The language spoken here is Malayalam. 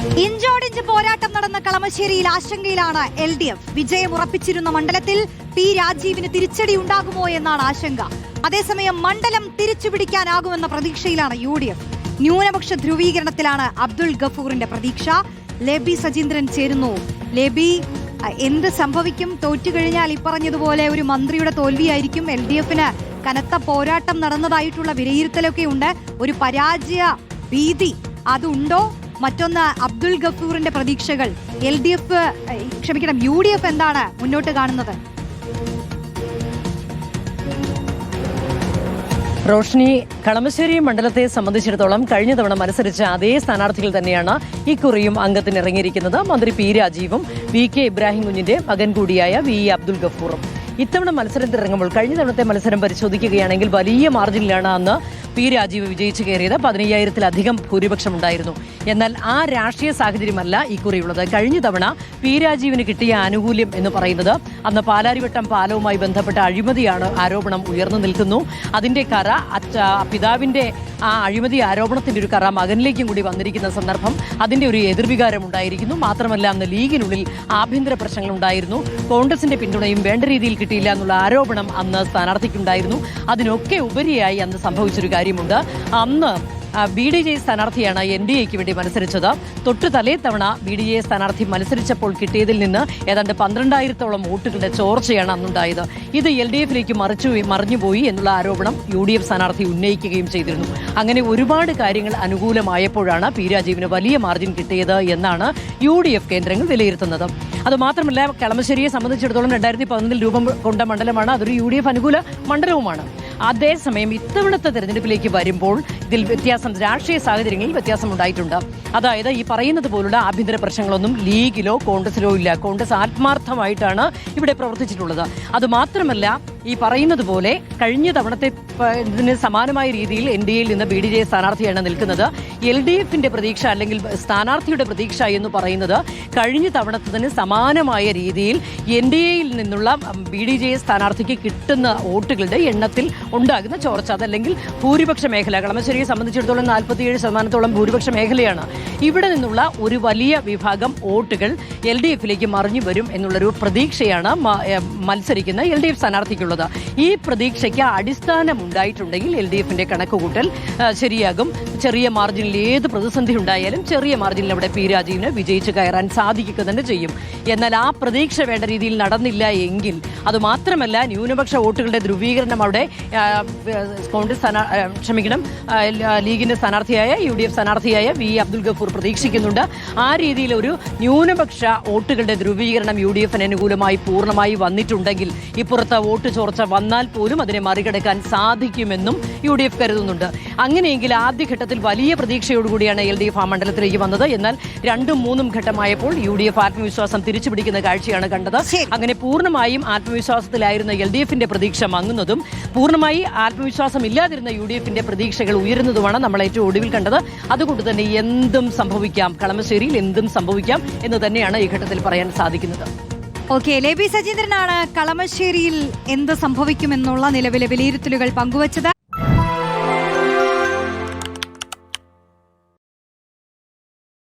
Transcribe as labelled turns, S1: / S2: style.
S1: ഇഞ്ചോടിഞ്ച് പോരാട്ടം നടന്ന കളമശ്ശേരിയിൽ ആശങ്കയിലാണ് LDF. വിജയം ഉറപ്പിച്ചിരുന്ന മണ്ഡലത്തിൽ പി രാജീവിന് തിരിച്ചടി ഉണ്ടാകുമോ എന്നാണ് ആശങ്ക. അതേസമയം മണ്ഡലം തിരിച്ചുപിടിക്കാനാകുമെന്ന പ്രതീക്ഷയിലാണ് UDF. ന്യൂനപക്ഷ ധ്രുവീകരണത്തിലാണ് അബ്ദുൾ ഗഫൂറിന്റെ പ്രതീക്ഷ. ലേബി സജീന്ദ്രൻ ചേരുന്നു. ലേബി, എന്ത് സംഭവിക്കും? തോറ്റുകഴിഞ്ഞാൽ ഈ പറഞ്ഞതുപോലെ ഒരു മന്ത്രിയുടെ തോൽവിയായിരിക്കും. LDFന് കനത്ത പോരാട്ടം നടന്നതായിട്ടുള്ള വിലയിരുത്തലൊക്കെ ഉണ്ട്. ഒരു പരാജയ ഭീതി അതുണ്ടോ? മറ്റൊന്ന് അബ്ദുൾ ഗഫൂറിന്റെ പ്രതീക്ഷകൾ. UDF എന്താണ് മുന്നോട്ട് കാണുന്നത്?
S2: റോഷ്നി, കളമശ്ശേരി മണ്ഡലത്തെ സംബന്ധിച്ചിടത്തോളം കഴിഞ്ഞ തവണ മത്സരിച്ച അതേ സ്ഥാനാർത്ഥികൾ തന്നെയാണ് ഇക്കുറിയും അംഗത്തിനിറങ്ങിയിരിക്കുന്നത്. മന്ത്രി പി രാജീവും VK ഇബ്രാഹിം കുഞ്ഞിന്റെ മകൻ കൂടിയായ VE അബ്ദുൾ ഗഫൂറും. ഇത്തവണ മത്സരത്തിനിറങ്ങുമ്പോൾ കഴിഞ്ഞ തവണത്തെ മത്സരം പരിശോധിക്കുകയാണെങ്കിൽ വലിയ മാർജിനിലാണ് അന്ന് പി രാജീവ് വിജയിച്ചു കയറിയത്. 15,000-ലധികം ഭൂരിപക്ഷം ഉണ്ടായിരുന്നു. എന്നാൽ ആ രാഷ്ട്രീയ സാഹചര്യമല്ല ഇക്കുറിയുള്ളത്. കഴിഞ്ഞ തവണ പി രാജീവിന് കിട്ടിയ ആനുകൂല്യം എന്ന് പറയുന്നത് അന്ന് പാലാരിവട്ടം പാലവുമായി ബന്ധപ്പെട്ട അഴിമതിയാണ് ആരോപണം ഉയർന്നു നിൽക്കുന്നു. അതിന്റെ കറ പിതാവിന്റെ ആ അഴിമതി ആരോപണത്തിന്റെ ഒരു കറ മകനിലേക്കും കൂടി വന്നിരിക്കുന്ന സന്ദർഭം അതിന്റെ ഒരു എതിർവികാരം ഉണ്ടായിരിക്കുന്നു. മാത്രമല്ല അന്ന് ലീഗിനുള്ളിൽ ആഭ്യന്തര പ്രശ്നങ്ങൾ ഉണ്ടായിരുന്നു. കോൺഗ്രസിന്റെ പിന്തുണയും വേണ്ട രീതിയിൽ കിട്ടിയില്ല എന്നുള്ള ആരോപണം അന്ന് സ്ഥാനാർത്ഥിക്കുണ്ടായിരുന്നു. അതിനൊക്കെ ഉപരിയായി അന്ന് സംഭവിച്ചൊരു കാര്യമുണ്ട്. അന്ന് BDJ സ്ഥാനാർത്ഥിയാണ് NDAക്ക് വേണ്ടി മത്സരിച്ചത്. തൊട്ടു തലേ തവണ BDJ സ്ഥാനാർത്ഥി മത്സരിച്ചപ്പോൾ കിട്ടിയതിൽ നിന്ന് ഏതാണ്ട് 12,000-ഓളം വോട്ടുകളുടെ ചോർച്ചയാണ് അന്നുണ്ടായത്. ഇത് LDFിലേക്ക് മറിഞ്ഞുപോയി എന്നുള്ള ആരോപണം UDF സ്ഥാനാർത്ഥി ഉന്നയിക്കുകയും ചെയ്തിരുന്നു. അങ്ങനെ ഒരുപാട് കാര്യങ്ങൾ അനുകൂലമായപ്പോഴാണ് പി രാജീവിന് വലിയ മാർജിൻ കിട്ടിയത് എന്നാണ് UDF കേന്ദ്രങ്ങൾ വിലയിരുത്തുന്നത്. അതുമാത്രമല്ല, കളമശ്ശേരിയെ സംബന്ധിച്ചിടത്തോളം 2011 രൂപം കൊണ്ട മണ്ഡലമാണ്. അതൊരു UDF അനുകൂല മണ്ഡലവുമാണ്. അതേസമയം ഇത്തവണത്തെ തെരഞ്ഞെടുപ്പിലേക്ക് വരുമ്പോൾ ഇതിൽ രാഷ്ട്രീയ സാഹചര്യങ്ങളിൽ വ്യത്യാസം ഉണ്ടായിട്ടുണ്ട്. അതായത് ഈ പറയുന്നത് പോലുള്ള ആഭ്യന്തര പ്രശ്നങ്ങളൊന്നും ലീഗിലോ കോൺഗ്രസിലോ ഇല്ല. കോൺഗ്രസ് ആത്മാർത്ഥമായിട്ടാണ് ഇവിടെ പ്രവർത്തിച്ചിട്ടുള്ളത്. അതുമാത്രമല്ല, ഈ പറയുന്നത് പോലെ കഴിഞ്ഞ തവണത്തെ ഇതിന് സമാനമായ രീതിയിൽ NDAയിൽ നിന്ന് BDJ സ്ഥാനാർത്ഥിയാണ് നിൽക്കുന്നത്. LDFിന്റെ പ്രതീക്ഷ അല്ലെങ്കിൽ സ്ഥാനാർത്ഥിയുടെ പ്രതീക്ഷ എന്ന് പറയുന്നത് കഴിഞ്ഞ തവണത്തതിന് സമാനമായ രീതിയിൽ NDAയിൽ നിന്നുള്ള BDJ സ്ഥാനാർത്ഥിക്ക് കിട്ടുന്ന വോട്ടുകളുടെ എണ്ണത്തിൽ ഉണ്ടാകുന്ന ചോർച്ച, അതല്ലെങ്കിൽ ഭൂരിപക്ഷ മേഖല. കളമശ്ശേരിയെ സംബന്ധിച്ചിടത്തോളം 47% ഭൂരിപക്ഷ മേഖലയാണ്. ഇവിടെ നിന്നുള്ള ഒരു വലിയ വിഭാഗം വോട്ടുകൾ LDFിലേക്ക് മറിഞ്ഞു വരും എന്നുള്ളൊരു പ്രതീക്ഷയാണ് മത്സരിക്കുന്ന LDF സ്ഥാനാർത്ഥിക്കുള്ളത്. ഈ പ്രതീക്ഷയ്ക്ക് അടിസ്ഥാനം ഉണ്ടായിട്ടുണ്ടെങ്കിൽ LDFിന്റെ കണക്കുകൂട്ടൽ ശരിയാകും. ചെറിയ മാർജിനിൽ ഏത് പ്രതിസന്ധി ഉണ്ടായാലും ചെറിയ മാർജിനിൽ അവിടെ പി രാജീവിന് വിജയിച്ച് കയറാൻ സാധിക്കുക തന്നെ ചെയ്യും. എന്നാൽ ആ പ്രതീക്ഷ വേണ്ട രീതിയിൽ നടന്നില്ല എങ്കിൽ, അതുമാത്രമല്ല ന്യൂനപക്ഷ വോട്ടുകളുടെ ധ്രുവീകരണം അവിടെ ലീഗിന്റെ സ്ഥാനാർത്ഥിയായ UDF സ്ഥാനാർത്ഥിയായ VE അബ്ദുൾ ഗഫൂർ പ്രതീക്ഷിക്കുന്നുണ്ട്. ആ രീതിയിൽ ഒരു ന്യൂനപക്ഷ വോട്ടുകളുടെ ധ്രുവീകരണം UDFന് അനുകൂലമായി പൂർണ്ണമായി വന്നിട്ടുണ്ടെങ്കിൽ ഇപ്പുറത്ത് വോട്ട് ചോർച്ച വന്നാൽ പോലും അതിനെ മറികടക്കാൻ സാധിക്കുമെന്നും UDF കരുതുന്നുണ്ട്. അങ്ങനെയെങ്കിൽ ആദ്യഘട്ടത്തിൽ വലിയ പ്രതീക്ഷയോടുകൂടിയാണ് LDF ആ മണ്ഡലത്തിലേക്ക് വന്നത്. എന്നാൽ 2ഉം 3ഉം ഘട്ടമായപ്പോൾ UDF ആത്മവിശ്വാസം തിരിച്ചുപിടിക്കുന്ന കാഴ്ചയാണ് കണ്ടത്. അങ്ങനെ പൂർണ്ണമായും ആത്മവിശ്വാസത്തിലായിരുന്ന LDFിന്റെ പ്രതീക്ഷ മങ്ങുന്നതും പൂർണ്ണമായി ആത്മവിശ്വാസം ഇല്ലാതിരുന്ന UDFിന്റെ പ്രതീക്ഷകൾ ഉയരുന്നതുമാണ് നമ്മൾ ഏറ്റവും ഒടുവിൽ കണ്ടത്. അതുകൊണ്ട് തന്നെ എന്തും സംഭവിക്കാം, കളമശ്ശേരിയിൽ എന്തും സംഭവിക്കാം എന്ന് തന്നെയാണ് ഈ ഘട്ടത്തിൽ പറയാൻ സാധിക്കുന്നത്.
S1: ലേബി സജീന്ദ്രനാണ് കളമശ്ശേരിയിൽ എന്ത് സംഭവിക്കുമെന്നുള്ള നിലവിലെ വിലയിരുത്തലുകൾ പങ്കുവച്ചത്.